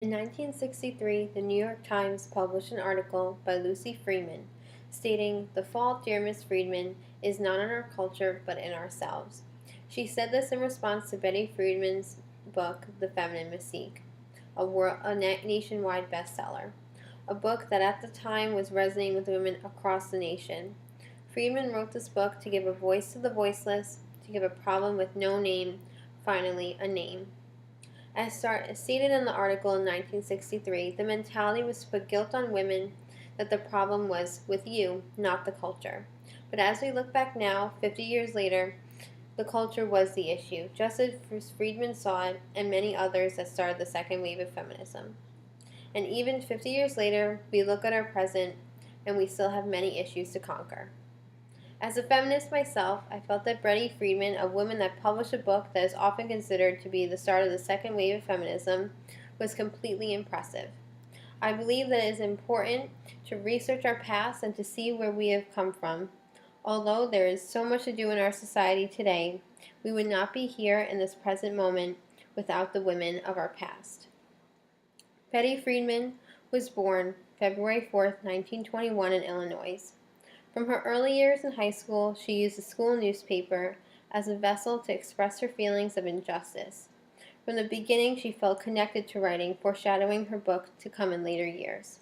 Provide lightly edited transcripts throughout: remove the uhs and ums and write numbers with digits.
In 1963, the New York Times published an article by Lucy Freeman stating, "The fault, dear Miss Friedman, is not in our culture but in ourselves." She said this in response to Betty Friedman's book, The Feminine Mystique, a nationwide bestseller, a book that at the time was resonating with women across the nation. Friedman wrote this book to give a voice to the voiceless, to give a problem with no name finally a name. As stated in the article in 1963, the mentality was to put guilt on women, that the problem was with you, not the culture. But as we look back now, 50 years later, the culture was the issue, just as Friedman saw it and many others that started the second wave of feminism. And even 50 years later, we look at our present and we still have many issues to conquer. As a feminist myself, I felt that Betty Friedman, a woman that published a book that is often considered to be the start of the second wave of feminism, was completely impressive. I believe that it is important to research our past and to see where we have come from. Although there is so much to do in our society today, we would not be here in this present moment without the women of our past. Betty Friedman was born February 4, 1921 in Illinois. From her early years in high school, she used the school newspaper as a vessel to express her feelings of injustice. From the beginning, she felt connected to writing, foreshadowing her book to come in later years.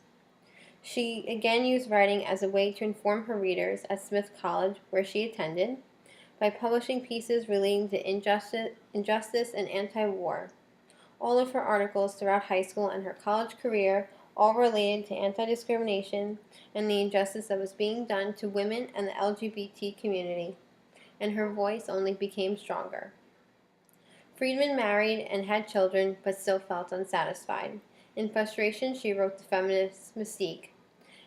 She again used writing as a way to inform her readers at Smith College, where she attended, by publishing pieces relating to injustice and anti-war. All of her articles throughout high school and her college career all related to anti-discrimination and the injustice that was being done to women and the LGBT community, and her voice only became stronger. Friedman married and had children, but still felt unsatisfied. In frustration, she wrote The Feminist Mystique,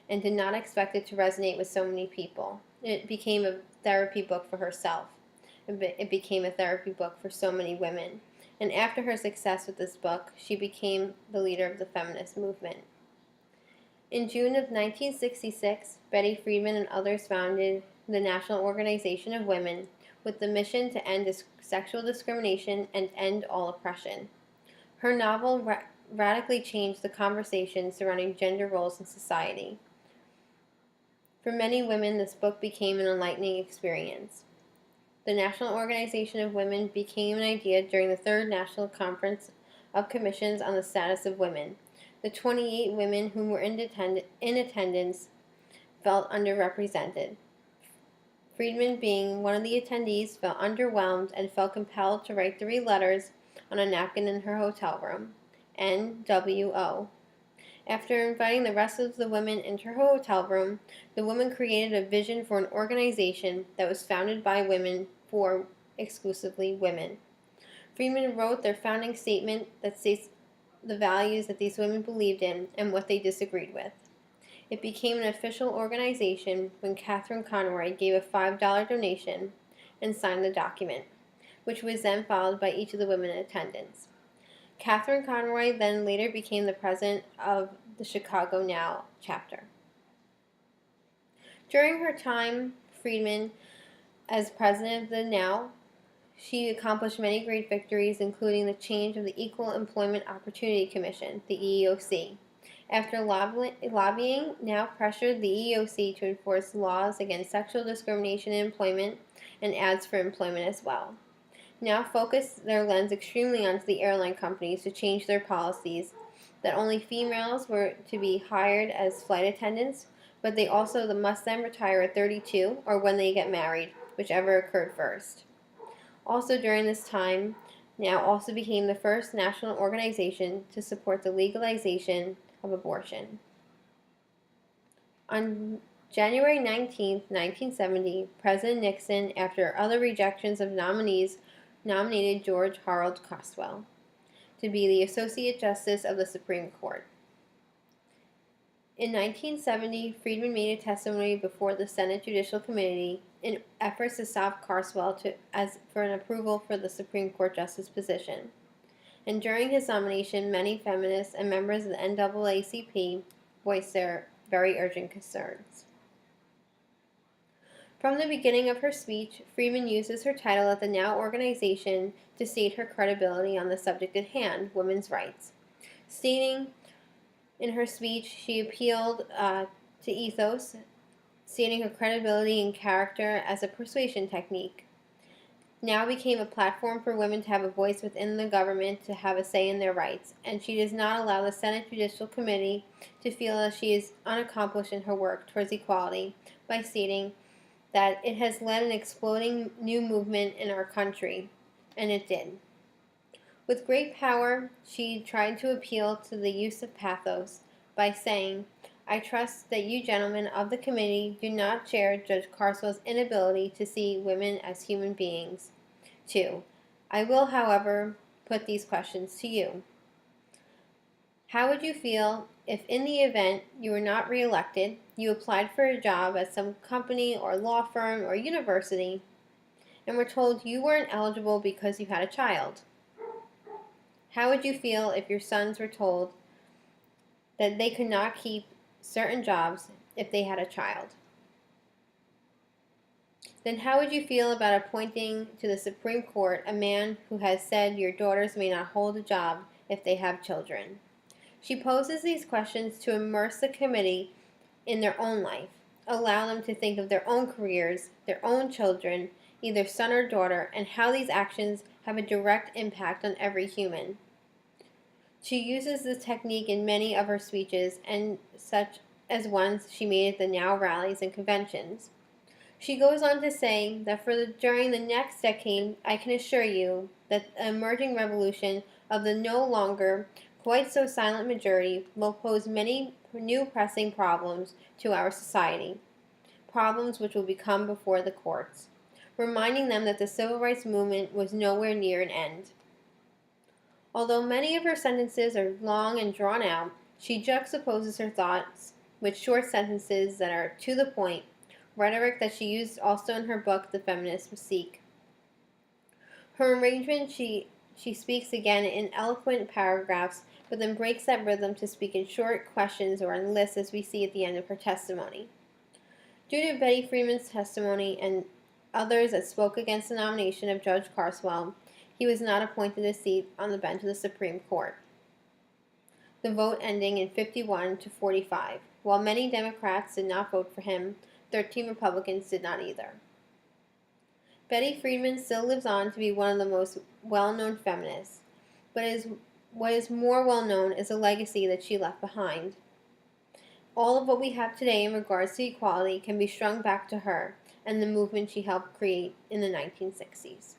and did not expect it to resonate with so many people. It became a therapy book for herself. It became a therapy book for so many women. And after her success with this book, she became the leader of the feminist movement. In June of 1966, Betty Friedman and others founded the National Organization of Women with the mission to end sexual discrimination and end all oppression. Her novel radically changed the conversation surrounding gender roles in society. For many women, this book became an enlightening experience. The National Organization of Women became an idea during the Third National Conference of Commissions on the Status of Women. The 28 women who were in attendance felt underrepresented. Friedman, being one of the attendees, felt underwhelmed and felt compelled to write 3 letters on a napkin in her hotel room. NWO. After inviting the rest of the women into her hotel room, the woman created a vision for an organization that was founded by women for exclusively women. Friedman wrote their founding statement that states the values that these women believed in and what they disagreed with. It became an official organization when Catherine Conroy gave a $5 donation and signed the document, which was then followed by each of the women in attendance. Catherine Conroy then later became the president of the Chicago Now chapter. During her time, Friedman, as president of the Now, she accomplished many great victories, including the change of the Equal Employment Opportunity Commission, the EEOC. After lobbying, Now pressured the EEOC to enforce laws against sexual discrimination in employment and ads for employment as well. Now focused their lens extremely onto the airline companies to change their policies, that only females were to be hired as flight attendants, but they also must then retire at 32 or when they get married, whichever occurred first. Also during this time, Now also became the first national organization to support the legalization of abortion. On January 19, 1970, President Nixon, after other rejections of nominees, nominated George Harold Coswell to be the Associate Justice of the Supreme Court. In 1970, Friedman made a testimony before the Senate Judicial Committee in efforts to stop Coswell for an approval for the Supreme Court justice position. And during his nomination, many feminists and members of the NAACP voiced their very urgent concerns. From the beginning of her speech, Friedman uses her title at the Now organization to state her credibility on the subject at hand, women's rights. Stating in her speech, she appealed to ethos, stating her credibility and character as a persuasion technique. Now became a platform for women to have a voice within the government, to have a say in their rights, and she does not allow the Senate Judicial Committee to feel that she is unaccomplished in her work towards equality by stating that it has led an exploding new movement in our country, and it did. With great power, she tried to appeal to the use of pathos by saying, I trust that you gentlemen of the committee do not share Judge Carswell's inability to see women as human beings. 2. I will, however, put these questions to you. How would you feel if in the event you were not reelected, you applied for a job at some company or law firm or university and were told you weren't eligible because you had a child? How would you feel if your sons were told that they could not keep certain jobs if they had a child? Then how would you feel about appointing to the Supreme Court a man who has said your daughters may not hold a job if they have children? She poses these questions to immerse the committee in their own life, allow them to think of their own careers, their own children, either son or daughter, and how these actions have a direct impact on every human. She uses this technique in many of her speeches, and such as ones she made at the Now rallies and conventions. She goes on to say that during the next decade, I can assure you that the emerging revolution of the no longer quite so silent majority will pose many new pressing problems to our society, problems which will become before the courts, reminding them that the civil rights movement was nowhere near an end. Although many of her sentences are long and drawn out, she juxtaposes her thoughts with short sentences that are to the point, rhetoric that she used also in her book, The Feminist Seek. Her arrangement, she speaks again in eloquent paragraphs, but then breaks that rhythm to speak in short questions or in lists, as we see at the end of her testimony. Due to Betty Friedan's testimony and others that spoke against the nomination of Judge Carswell, he was not appointed a seat on the bench of the Supreme Court. The vote ending in 51 to 45. While many Democrats did not vote for him, 13 Republicans did not either. Betty Friedan still lives on to be one of the most well-known feminists, but what is more well-known is the legacy that she left behind. All of what we have today in regards to equality can be strung back to her and the movement she helped create in the 1960s.